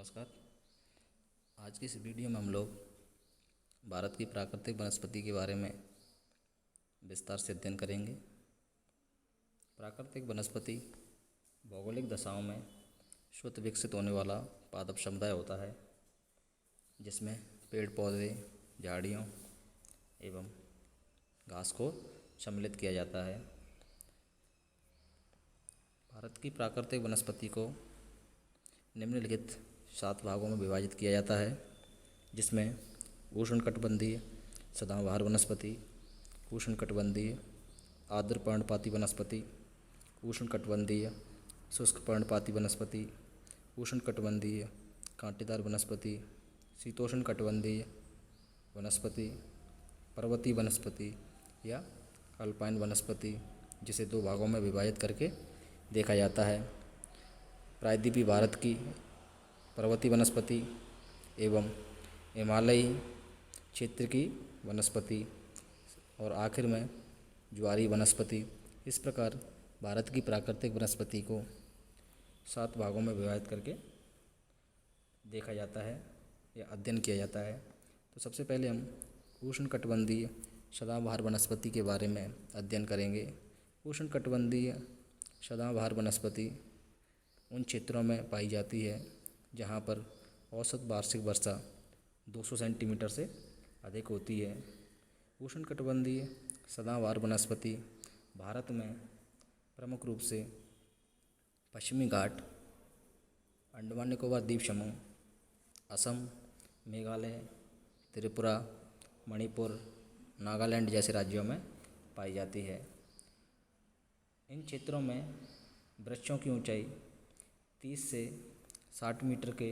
नमस्कार। आज की इस वीडियो में हम लोग भारत की प्राकृतिक वनस्पति के बारे में विस्तार से अध्ययन करेंगे। प्राकृतिक वनस्पति भौगोलिक दशाओं में स्वतः विकसित होने वाला पादप समुदाय होता है, जिसमें पेड़ पौधे, झाड़ियों एवं घास को सम्मिलित किया जाता है। भारत की प्राकृतिक वनस्पति को निम्नलिखित 7 भागों में विभाजित किया जाता है, जिसमें उष्णकटिबंधीय सदाबहार वनस्पति, उष्णकटिबंधीय आर्द्र पर्णपाती वनस्पति, उष्णकटिबंधीय शुष्क पर्णपाती वनस्पति, उष्णकटिबंधीय कांटेदार वनस्पति, शीतोष्णकटिबंधीय वनस्पति, पर्वतीय वनस्पति या अल्पाइन वनस्पति, जिसे 2 भागों में विभाजित करके देखा जाता है। प्रायद्वीपीय भारत की पर्वतीय वनस्पति एवं हिमालयी क्षेत्र की वनस्पति और आखिर में ज्वारीय वनस्पति। इस प्रकार भारत की प्राकृतिक वनस्पति को 7 भागों में विभाजित करके देखा जाता है या अध्ययन किया जाता है। तो सबसे पहले हम उष्णकटिबंधीय सदाबहार वनस्पति के बारे में अध्ययन करेंगे। उष्णकटिबंधीय सदाबहार वनस्पति उन क्षेत्रों में पाई जाती है जहाँ पर औसत वार्षिक वर्षा 200 सेंटीमीटर से अधिक होती है। उष्णकटिबंधीय सदाबहार वनस्पति भारत में प्रमुख रूप से पश्चिमी घाट, अंडमान निकोबार द्वीप समूह, असम, मेघालय, त्रिपुरा, मणिपुर, नागालैंड जैसे राज्यों में पाई जाती है। इन क्षेत्रों में वृक्षों की ऊंचाई 30 से 60 मीटर के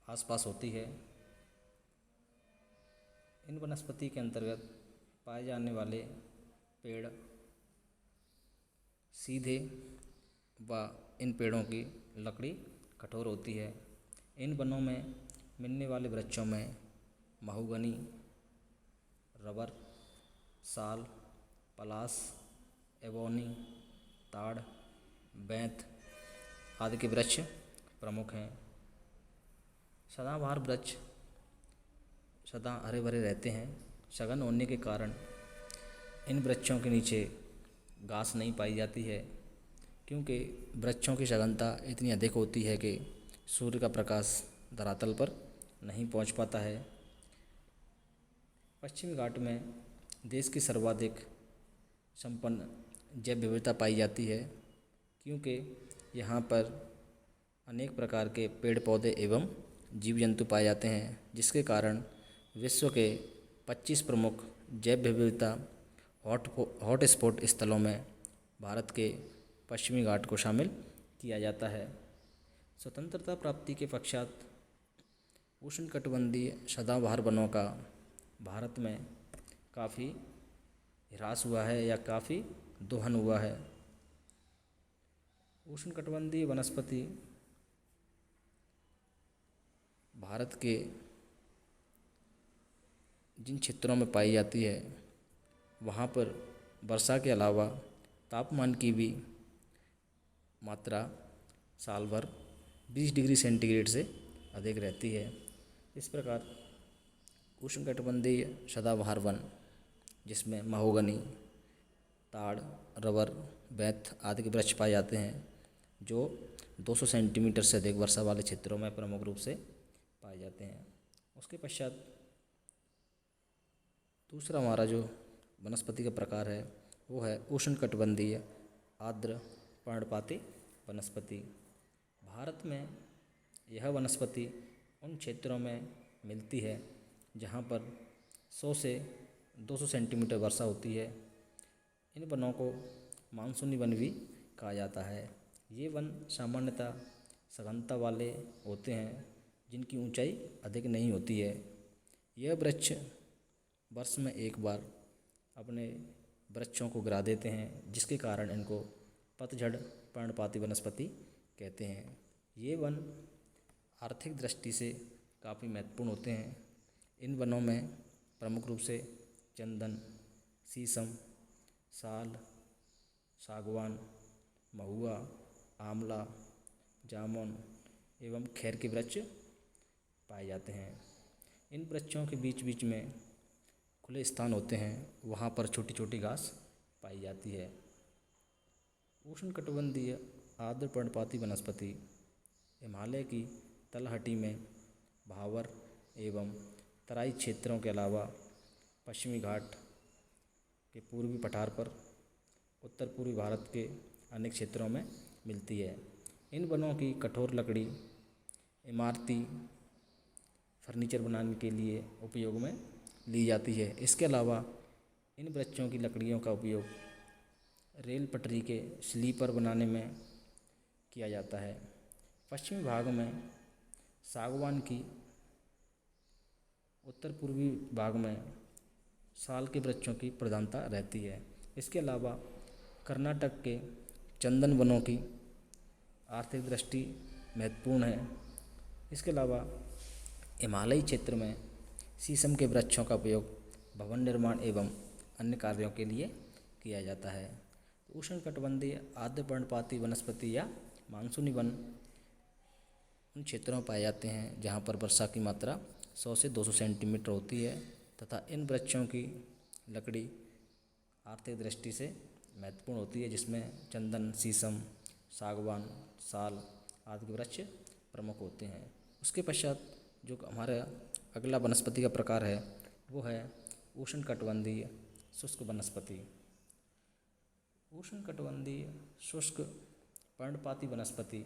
आसपास होती है। इन वनस्पति के अंतर्गत पाए जाने वाले पेड़ सीधे व इन पेड़ों की लकड़ी कठोर होती है। इन वनों में मिलने वाले वृक्षों में महोगनी, रबर, साल, पलास, एबोनी, ताड़, बेंत आदि के वृक्ष प्रमुख हैं। सदाबहार वृक्ष सदा हरे भरे रहते हैं। सघन होने के कारण इन वृक्षों के नीचे घास नहीं पाई जाती है, क्योंकि वृक्षों की सघनता इतनी अधिक होती है कि सूर्य का प्रकाश धरातल पर नहीं पहुंच पाता है। पश्चिमी घाट में देश की सर्वाधिक संपन्न जैव विविधता पाई जाती है, क्योंकि यहाँ पर अनेक प्रकार के पेड़ पौधे एवं जीव जंतु पाए जाते हैं, जिसके कारण विश्व के 25 प्रमुख जैव विविधता हॉट स्पॉट स्थलों में भारत के पश्चिमी घाट को शामिल किया जाता है। स्वतंत्रता प्राप्ति के पश्चात उष्णकटिबंधीय सदाबहार वनों का भारत में काफ़ी ह्रास हुआ है या काफ़ी दोहन हुआ है। उष्णकटिबंधीय वनस्पति भारत के जिन क्षेत्रों में पाई जाती है, वहाँ पर वर्षा के अलावा तापमान की भी मात्रा साल भर 20 डिग्री सेंटीग्रेड से अधिक रहती है। इस प्रकार उष्णकटिबंधीय सदाबहार वन, जिसमें महोगनी, ताड़, रबर, बेंत आदि के वृक्ष पाए जाते हैं, जो 200 सेंटीमीटर से अधिक वर्षा वाले क्षेत्रों में प्रमुख रूप से पाए जाते हैं। उसके पश्चात दूसरा हमारा जो वनस्पति का प्रकार है वो है उष्णकटिबंधीय आर्द्र पर्णपाती वनस्पति। भारत में यह वनस्पति उन क्षेत्रों में मिलती है जहाँ पर 100 से 200 सेंटीमीटर वर्षा होती है। इन वनों को मानसूनी वन भी कहा जाता है। ये वन सामान्यतः सघनता वाले होते हैं, जिनकी ऊंचाई अधिक नहीं होती है। यह वृक्ष वर्ष में एक बार अपने वृक्षों को गिरा देते हैं, जिसके कारण इनको पतझड़ पर्णपाती वनस्पति कहते हैं। ये वन आर्थिक दृष्टि से काफ़ी महत्वपूर्ण होते हैं। इन वनों में प्रमुख रूप से चंदन, शीशम, साल, सागवान, महुआ, आंवला, जामुन एवं खैर के वृक्ष पाए जाते हैं। इन वृक्षों के बीच बीच में खुले स्थान होते हैं, वहाँ पर छोटी छोटी घास पाई जाती है। उष्णकटिबंधीय आर्द्र पर्णपाती वनस्पति हिमालय की तलहटी में भावर एवं तराई क्षेत्रों के अलावा पश्चिमी घाट के पूर्वी पठार पर उत्तर पूर्वी भारत के अनेक क्षेत्रों में मिलती है। इन वनों की कठोर लकड़ी इमारती फर्नीचर बनाने के लिए उपयोग में ली जाती है। इसके अलावा इन वृक्षों की लकड़ियों का उपयोग रेल पटरी के स्लीपर बनाने में किया जाता है। पश्चिमी भाग में सागवान की, उत्तर पूर्वी भाग में साल के वृक्षों की प्रधानता रहती है। इसके अलावा कर्नाटक के चंदन वनों की आर्थिक दृष्टि महत्वपूर्ण है। इसके अलावा हिमालयी क्षेत्र में शीशम के वृक्षों का उपयोग भवन निर्माण एवं अन्य कार्यों के लिए किया जाता है। उष्णकटिबंधीय आर्द्र पर्णपाती वनस्पति या मानसूनी वन उन क्षेत्रों में पाए जाते हैं जहाँ पर वर्षा की मात्रा 100 से 200 सेंटीमीटर होती है तथा इन वृक्षों की लकड़ी आर्थिक दृष्टि से महत्वपूर्ण होती है, जिसमें चंदन, शीशम, सागवान, साल आदि के वृक्ष प्रमुख होते हैं। उसके पश्चात जो हमारा अगला वनस्पति का प्रकार है वो है उष्णकटिबंधीय शुष्क वनस्पति। उष्णकटिबंधीय शुष्क पर्णपाती वनस्पति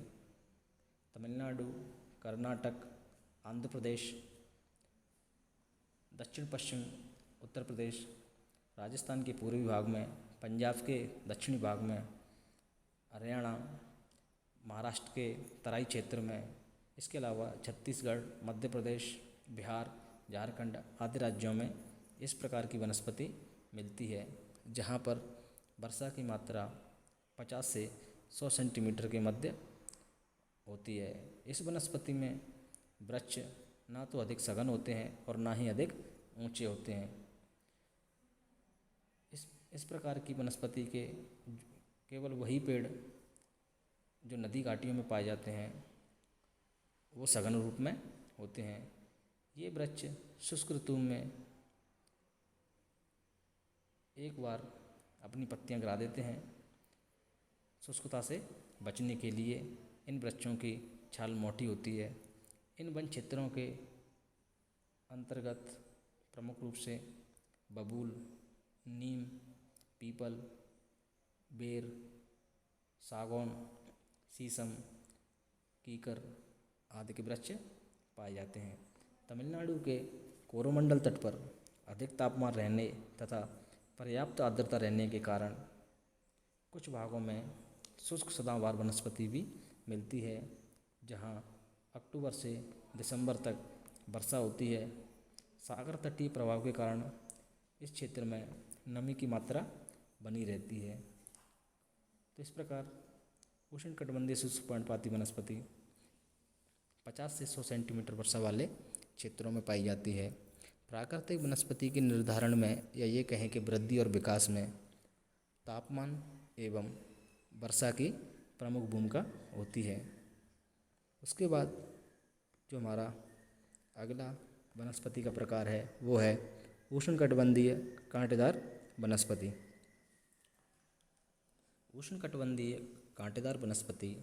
तमिलनाडु, कर्नाटक, आंध्र प्रदेश, दक्षिण पश्चिम उत्तर प्रदेश, राजस्थान के पूर्वी भाग में, पंजाब के दक्षिणी भाग में, हरियाणा, महाराष्ट्र के तराई क्षेत्र में, इसके अलावा छत्तीसगढ़, मध्य प्रदेश, बिहार, झारखंड आदि राज्यों में इस प्रकार की वनस्पति मिलती है, जहाँ पर वर्षा की मात्रा 50 से 100 सेंटीमीटर के मध्य होती है। इस वनस्पति में वृक्ष ना तो अधिक सघन होते हैं और ना ही अधिक ऊंचे होते हैं। इस प्रकार की वनस्पति के केवल वही पेड़ जो नदी घाटियों में पाए जाते हैं वो सघन रूप में होते हैं। ये वृक्ष शुष्क ऋतु में एक बार अपनी पत्तियां गिरा देते हैं। शुष्कता से बचने के लिए इन वृक्षों की छाल मोटी होती है। इन वन क्षेत्रों के अंतर्गत प्रमुख रूप से बबूल, नीम, पीपल, बेर, सागौन, शीशम, कीकर आदि के वृक्ष पाए जाते हैं। तमिलनाडु के कोरोमंडल तट पर अधिक तापमान रहने तथा पर्याप्त आर्द्रता रहने के कारण कुछ भागों में शुष्क सदाबहार वनस्पति भी मिलती है, जहां अक्टूबर से दिसंबर तक वर्षा होती है। सागर तटीय प्रभाव के कारण इस क्षेत्र में नमी की मात्रा बनी रहती है। तो इस प्रकार उष्णकटिबंधीय शुष्क पर्णपाती वनस्पति 50 से 100 सेंटीमीटर वर्षा वाले क्षेत्रों में पाई जाती है। प्राकृतिक वनस्पति के निर्धारण में या ये कहें कि वृद्धि और विकास में तापमान एवं वर्षा की प्रमुख भूमिका होती है। उसके बाद जो हमारा अगला वनस्पति का प्रकार है वो है उष्णकटिबंधीय कांटेदार वनस्पति। उष्णकटिबंधीय कांटेदार वनस्पति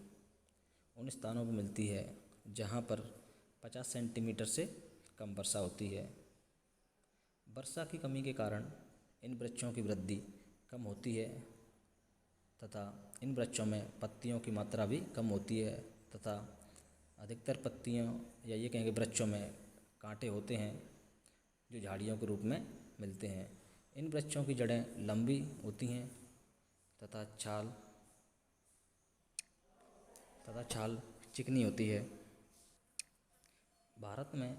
उन स्थानों पर मिलती है जहाँ पर 50 सेंटीमीटर से कम वर्षा होती है। वर्षा की कमी के कारण इन वृक्षों की वृद्धि कम होती है तथा इन वृक्षों में पत्तियों की मात्रा भी कम होती है तथा अधिकतर पत्तियों या ये कहेंगे वृक्षों में कांटे होते हैं जो झाड़ियों के रूप में मिलते हैं। इन वृक्षों की जड़ें लंबी होती हैं तथा छाल चिकनी होती है। भारत में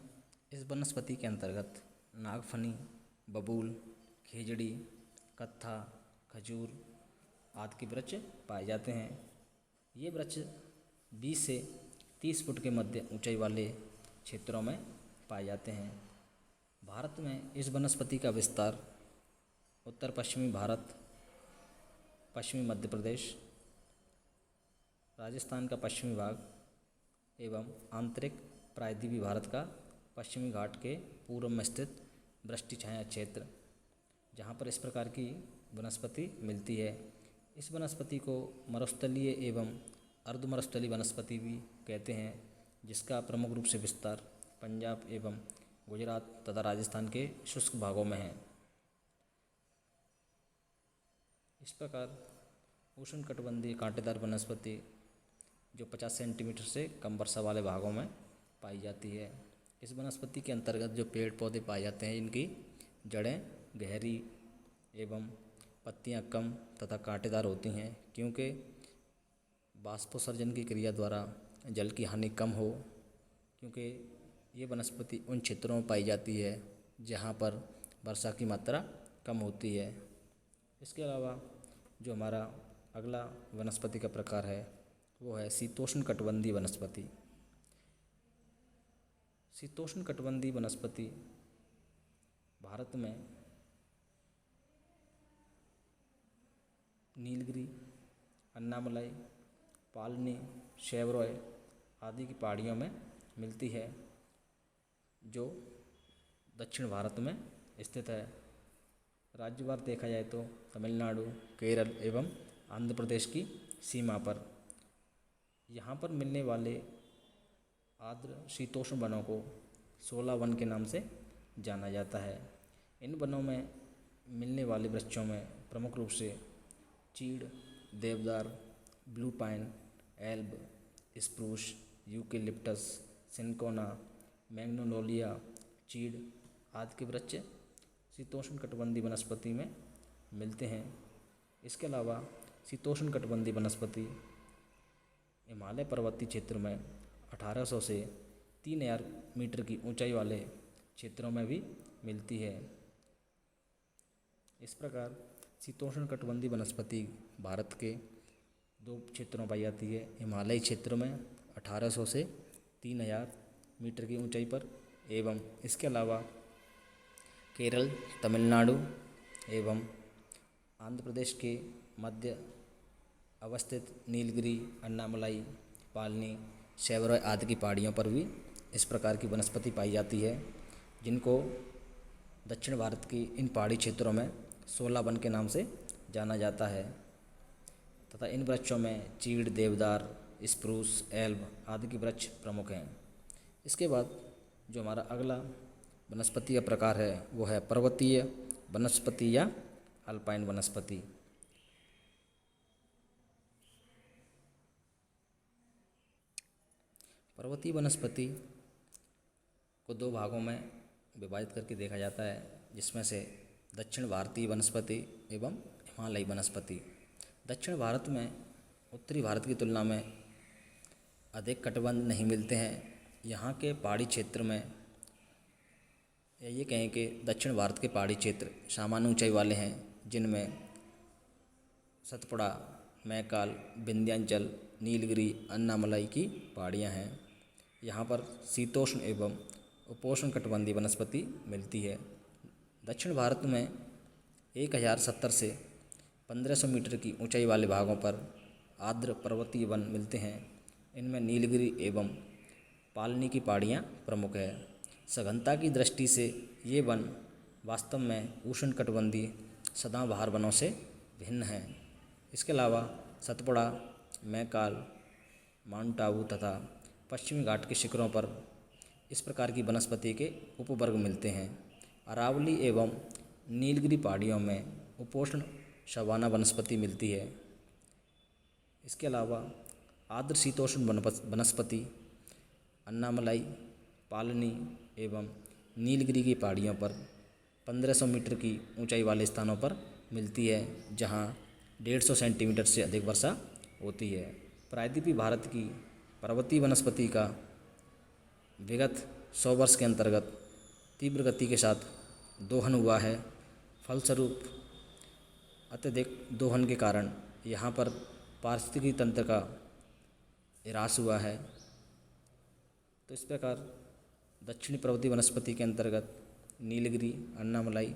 इस वनस्पति के अंतर्गत नागफनी, बबूल, खेजड़ी, कत्था, खजूर आदि के वृक्ष पाए जाते हैं। ये वृक्ष 20 से 30 फुट के मध्य ऊंचाई वाले क्षेत्रों में पाए जाते हैं। भारत में इस वनस्पति का विस्तार उत्तर पश्चिमी भारत, पश्चिमी मध्य प्रदेश, राजस्थान का पश्चिमी भाग, एवं आंतरिक प्रायद्वीपीय भारत का पश्चिमी घाट के पूर्व में स्थित वृष्टि छाया क्षेत्र, जहाँ पर इस प्रकार की वनस्पति मिलती है। इस वनस्पति को मरुस्थलीय एवं अर्धमरुस्थलीय वनस्पति भी कहते हैं, जिसका प्रमुख रूप से विस्तार पंजाब एवं गुजरात तथा राजस्थान के शुष्क भागों में है। इस प्रकार उष्णकटिबंधीय कांटेदार वनस्पति जो 50 सेंटीमीटर से कम वर्षा वाले भागों में पाई जाती है। इस वनस्पति के अंतर्गत जो पेड़ पौधे पाए जाते हैं, इनकी जड़ें गहरी एवं पत्तियां कम तथा कांटेदार होती हैं, क्योंकि बाष्पोत्सर्जन की क्रिया द्वारा जल की हानि कम हो, क्योंकि ये वनस्पति उन क्षेत्रों में पाई जाती है जहाँ पर वर्षा की मात्रा कम होती है। इसके अलावा जो हमारा अगला वनस्पति का प्रकार है वो है शीतोष्ण कटिबंधीय वनस्पति। शीतोष्ण कटिबंधीय वनस्पति भारत में नीलगिरी, अन्नामलाई, पालनी, शेवरॉय आदि की पहाड़ियों में मिलती है, जो दक्षिण भारत में स्थित है। राज्यवार देखा जाए तो तमिलनाडु, केरल एवं आंध्र प्रदेश की सीमा पर यहाँ पर मिलने वाले आर्द्र शीतोष्ण वनों को 16 वन के नाम से जाना जाता है। इन वनों में मिलने वाले वृक्षों में प्रमुख रूप से चीड़, देवदार, blue pine, Elbe, spruce, eucalyptus, cinchona, Magnolia, चीड़ आदि के वृक्ष शीतोष्ण कटिबंधीय वनस्पति में मिलते हैं। इसके अलावा शीतोष्ण कटिबंधीय वनस्पति हिमालय पर्वतीय क्षेत्र में 1800 से 3000 मीटर की ऊंचाई वाले क्षेत्रों में भी मिलती है। इस प्रकार शीतोष्ण कटिबंधीय वनस्पति भारत के 2 क्षेत्रों में पाई जाती है। हिमालयी क्षेत्र में 1800 से 3000 मीटर की ऊंचाई पर, एवं इसके अलावा केरल, तमिलनाडु एवं आंध्र प्रदेश के मध्य अवस्थित नीलगिरी, अन्नामलाई, पालनी, शेवरॉय आदि की पहाड़ियों पर भी इस प्रकार की वनस्पति पाई जाती है, जिनको दक्षिण भारत की इन पहाड़ी क्षेत्रों में 16 वन के नाम से जाना जाता है तथा इन वृक्षों में चीड़, देवदार, स्प्रूस, एल्ब आदि के वृक्ष प्रमुख हैं। इसके बाद जो हमारा अगला वनस्पति का प्रकार है वो है पर्वतीय वनस्पति या अल्पाइन वनस्पति। पर्वतीय वनस्पति को 2 भागों में विभाजित करके देखा जाता है, जिसमें से दक्षिण भारतीय वनस्पति एवं हिमालयी वनस्पति। दक्षिण भारत में उत्तरी भारत की तुलना में अधिक कटिबंध नहीं मिलते हैं। यहाँ के पहाड़ी क्षेत्र में, या ये कहें कि दक्षिण भारत के पहाड़ी क्षेत्र सामान्य ऊंचाई वाले हैं, जिनमें सतपुड़ा, मैकाल, विंध्याचल, नीलगिरी, अन्नामलाई की पहाड़ियाँ हैं। यहाँ पर शीतोष्ण एवं उपोष्ण कटिबंधीय वनस्पति मिलती है। दक्षिण भारत में 1070 से 1500 मीटर की ऊंचाई वाले भागों पर आर्द्र पर्वतीय वन मिलते हैं। इनमें नीलगिरी एवं पालनी की पहाड़ियाँ प्रमुख है। सघनता की दृष्टि से ये वन वास्तव में उष्णकटिबंधीय सदाबहार वनों से भिन्न हैं। इसके अलावा सतपुड़ा, मैकाल, माउंट आबू तथा पश्चिमी घाट के शिखरों पर इस प्रकार की वनस्पति के उपवर्ग मिलते हैं। अरावली एवं नीलगिरी पहाड़ियों में उपोष्ण सवाना वनस्पति मिलती है। इसके अलावा आर्द्र शीतोष्ण वनस्पति अन्नामलाई, पालनी एवं नीलगिरी की पहाड़ियों पर 1500 मीटर की ऊंचाई वाले स्थानों पर मिलती है, जहां 150 सेंटीमीटर से अधिक वर्षा होती है। प्रायद्वीपीय भारत की पर्वतीय वनस्पति का विगत 100 वर्ष के अंतर्गत तीव्र गति के साथ दोहन हुआ है। फलस्वरूप अत्यधिक दोहन के कारण यहाँ पर पारिस्थितिकी तंत्र का ह्रास हुआ है। तो इस प्रकार दक्षिणी पर्वतीय वनस्पति के अंतर्गत नीलगिरी, अन्नामलाई,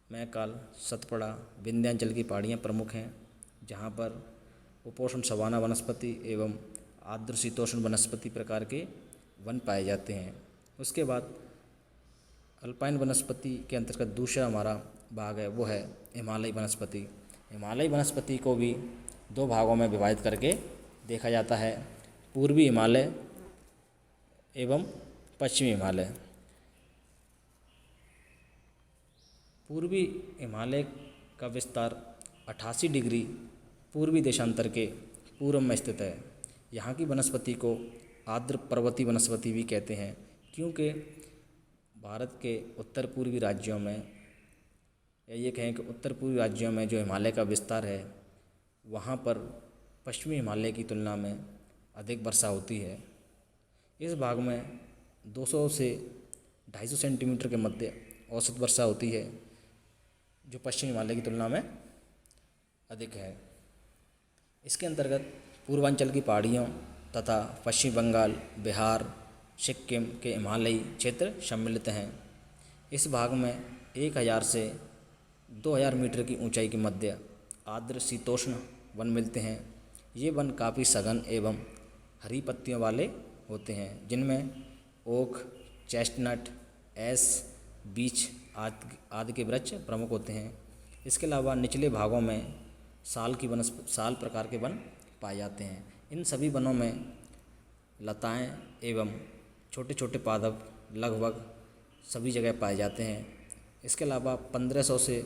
मैकाल, सतपुड़ा, विंध्याचल की पहाड़ियाँ प्रमुख हैं, जहाँ पर उपोष्ण सवाना वनस्पति एवं आर्द्र शीतोष्ण वनस्पति प्रकार के वन पाए जाते हैं। उसके बाद अल्पाइन वनस्पति के अंतर्गत दूसरा हमारा भाग है वो है हिमालयी वनस्पति। हिमालयी वनस्पति को भी दो भागों में विभाजित करके देखा जाता है, पूर्वी हिमालय एवं पश्चिमी हिमालय। पूर्वी हिमालय का विस्तार 88 डिग्री पूर्वी देशांतर के पूर्व में स्थित है। यहाँ की वनस्पति को आर्द्र पर्वतीय वनस्पति भी कहते हैं, क्योंकि भारत के उत्तर पूर्वी राज्यों में, या ये कहें कि उत्तर पूर्वी राज्यों में जो हिमालय का विस्तार है वहाँ पर पश्चिमी हिमालय की तुलना में अधिक वर्षा होती है। इस भाग में 200 से 250 सेंटीमीटर के मध्य औसत वर्षा होती है, जो पश्चिमी हिमालय की तुलना में अधिक है। इसके अंतर्गत पूर्वांचल की पहाड़ियों तथा पश्चिम बंगाल, बिहार, सिक्किम के हिमालयी क्षेत्र सम्मिलित हैं। इस भाग में 1000 से 2000 मीटर की ऊंचाई के मध्य आर्द्र शीतोष्ण वन मिलते हैं। ये वन काफ़ी सघन एवं हरी पत्तियों वाले होते हैं, जिनमें ओक, चेस्टनट, एस, बीच आदि के वृक्ष प्रमुख होते हैं। इसके अलावा निचले भागों में साल प्रकार के वन पाए जाते हैं। इन सभी वनों में लताएं एवं छोटे छोटे पादप लगभग सभी जगह पाए जाते हैं। इसके अलावा 1500 से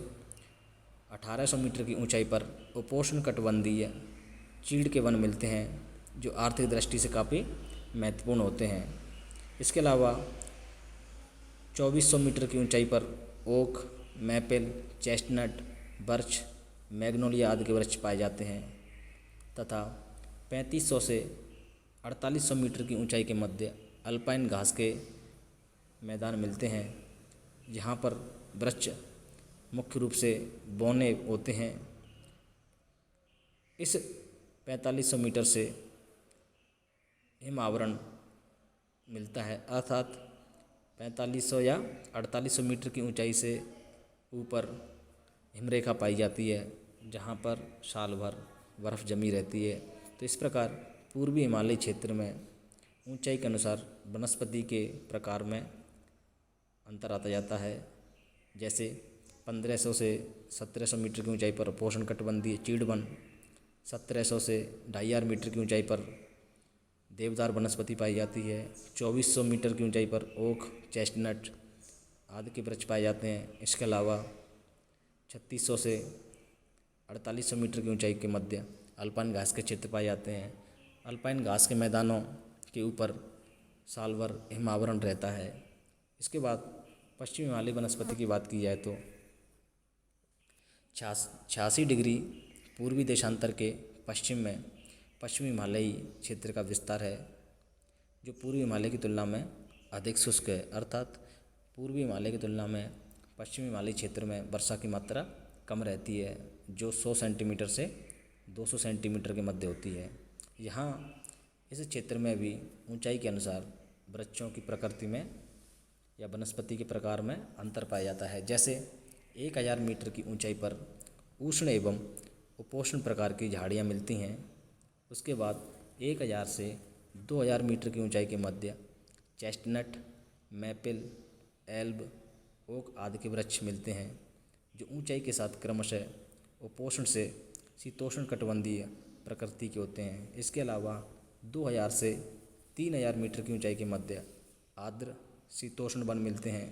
1800 मीटर की ऊंचाई पर उपोष्णकटिबंधीय चीड़ के वन मिलते हैं, जो आर्थिक दृष्टि से काफ़ी महत्वपूर्ण होते हैं। इसके अलावा 2400 मीटर की ऊंचाई पर oak, maple, chestnut, birch, magnolia आदि के वृक्ष पाए जाते हैं तथा 3500 से 4800 मीटर की ऊंचाई के मध्य अल्पाइन घास के मैदान मिलते हैं, जहाँ पर वृक्ष मुख्य रूप से बौने होते हैं। इस 4500 मीटर से हिम आवरण मिलता है, अर्थात 4500 या 4800 मीटर की ऊंचाई से ऊपर हिमरेखा पाई जाती है, जहाँ पर साल भर बर्फ़ जमी रहती है। तो इस प्रकार पूर्वी हिमालयी क्षेत्र में ऊंचाई के अनुसार वनस्पति के प्रकार में अंतर आता जाता है। जैसे 1500 से 1700 मीटर की ऊंचाई पर उपोष्णकटिबंधीय चीड़ वन, 1700 से 2500 मीटर की ऊंचाई पर देवदार वनस्पति पाई जाती है, 2400 मीटर की ऊंचाई पर ओक, चेस्टनट आदि के वृक्ष पाए जाते हैं। इसके अलावा 3600 से 4800 मीटर की ऊंचाई के मध्य अल्पाइन घास के क्षेत्र पाए जाते हैं। अल्पाइन घास के मैदानों के ऊपर साल भर हिम आवरण रहता है। इसके बाद पश्चिमी हिमालयी वनस्पति की बात की जाए तो 86 डिग्री पूर्वी देशांतर के पश्चिम में पश्चिमी हिमालयी क्षेत्र का विस्तार है, जो पूर्वी हिमालय की तुलना में अधिक शुष्क है। अर्थात पूर्वी हिमालय की तुलना में पश्चिमी हिमालयी क्षेत्र में वर्षा की मात्रा कम रहती है, जो 100 सेंटीमीटर से 200 सेंटीमीटर के मध्य होती है। यहाँ इस क्षेत्र में भी ऊंचाई के अनुसार वृक्षों की प्रकृति में या वनस्पति के प्रकार में अंतर पाया जाता है। जैसे 1000 मीटर की ऊंचाई पर उष्ण एवं उपोष्ण प्रकार की झाड़ियाँ मिलती हैं। उसके बाद 1000 से 2000 मीटर की ऊंचाई के मध्य चेस्टनट, मैपल, एल्ब, ओक आदि के वृक्ष मिलते हैं, जो ऊंचाई के साथ क्रमशः उपोष्ण से शीतोष्ण कटिबंधीय प्रकृति के होते हैं। इसके अलावा 2000 से 3000 मीटर की ऊंचाई के मध्य आर्द्र शीतोष्ण वन मिलते हैं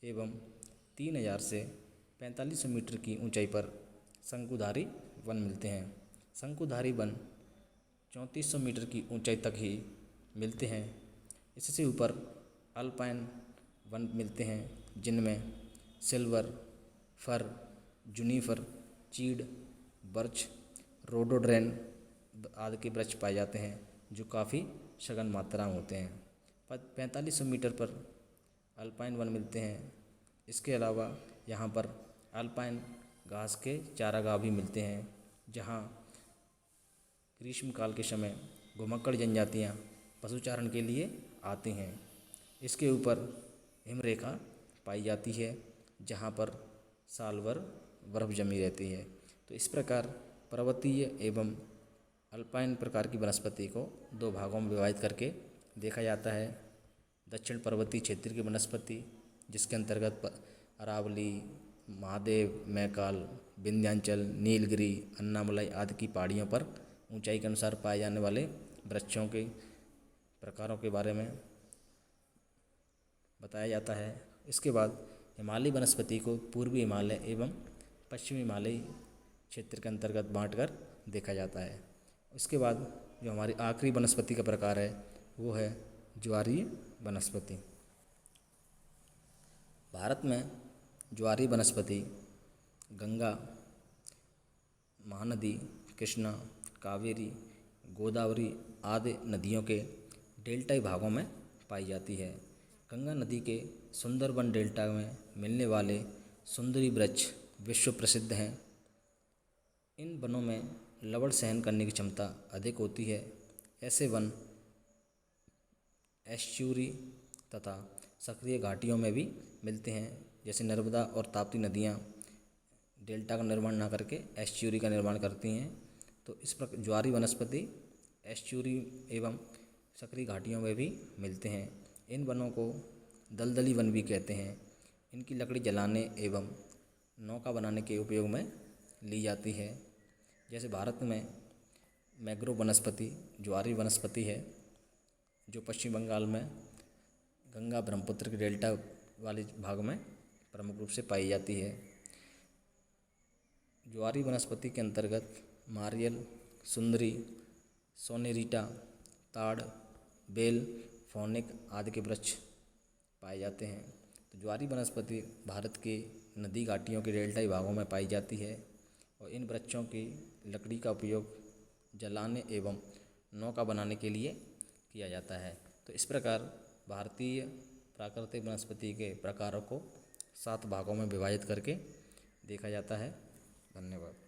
एवं 3000 से 4500 मीटर की ऊंचाई पर शंकुधारी वन मिलते हैं। शंकुधारी वन 3400 मीटर की ऊंचाई तक ही मिलते हैं। इससे ऊपर अल्पाइन वन मिलते हैं, जिनमें सिल्वर, फर, जूनिफर, चीड़, बर्च, रोडोडेंड्रन आदि के वृक्ष पाए जाते हैं, जो काफ़ी सघन मात्रा में होते हैं। 4500 मीटर पर अल्पाइन वन मिलते हैं। इसके अलावा यहाँ पर अल्पाइन घास के चारागाह भी मिलते हैं, जहाँ ग्रीष्मकाल के समय घुमक्कड़ जनजातियाँ पशुचारण के लिए आती हैं। इसके ऊपर हिमरेखा पाई जाती है, जहाँ पर साल भर बर्फ़ जमी रहती है। तो इस प्रकार पर्वतीय एवं अल्पाइन प्रकार की वनस्पति को दो भागों में विभाजित करके देखा जाता है। दक्षिण पर्वतीय क्षेत्र की वनस्पति, जिसके अंतर्गत अरावली, महादेव, मैकाल, विंध्याचल, नीलगिरी, अन्नामलाई आदि की पहाड़ियों पर ऊंचाई के अनुसार पाए जाने वाले वृक्षों के प्रकारों के बारे में बताया जाता है। इसके बाद हिमालयी वनस्पति को पूर्वी हिमालय एवं पश्चिमी हिमालयी क्षेत्र के अंतर्गत बांटकर देखा जाता है। इसके बाद जो हमारी आखिरी वनस्पति का प्रकार है वो है ज्वारीय वनस्पति। भारत में ज्वारीय वनस्पति गंगा, महानदी, कृष्णा, कावेरी, गोदावरी आदि नदियों के डेल्टाई भागों में पाई जाती है। गंगा नदी के सुंदरबन डेल्टा में मिलने वाले सुंदरी वृक्ष विश्व प्रसिद्ध हैं। इन वनों में लवण सहन करने की क्षमता अधिक होती है। ऐसे वन एस्चुरी तथा सक्रिय घाटियों में भी मिलते हैं, जैसे नर्मदा और ताप्ती नदियाँ डेल्टा का निर्माण ना करके एस्चुरी का निर्माण करती हैं। तो इस प्रकार ज्वारीय वनस्पति एस्चुरी एवं सक्रिय घाटियों में भी मिलते हैं। इन वनों को दलदली वन भी कहते हैं। इनकी लकड़ी जलाने एवं नौका बनाने के उपयोग में ली जाती है। जैसे भारत में मैंग्रोव वनस्पति ज्वारीय वनस्पति है, जो पश्चिम बंगाल में गंगा ब्रह्मपुत्र के डेल्टा वाले भाग में प्रमुख रूप से पाई जाती है। ज्वारीय वनस्पति के अंतर्गत नारियल, सुंदरी, सोनेरीटा, ताड़, बेल, फोनिक आदि के वृक्ष पाए जाते हैं। तो ज्वारीय वनस्पति भारत के नदी घाटियों के डेल्टाई भागों में पाई जाती है और इन वृक्षों की लकड़ी का उपयोग जलाने एवं नौका बनाने के लिए किया जाता है। तो इस प्रकार भारतीय प्राकृतिक वनस्पति के प्रकारों को 7 भागों में विभाजित करके देखा जाता है। धन्यवाद।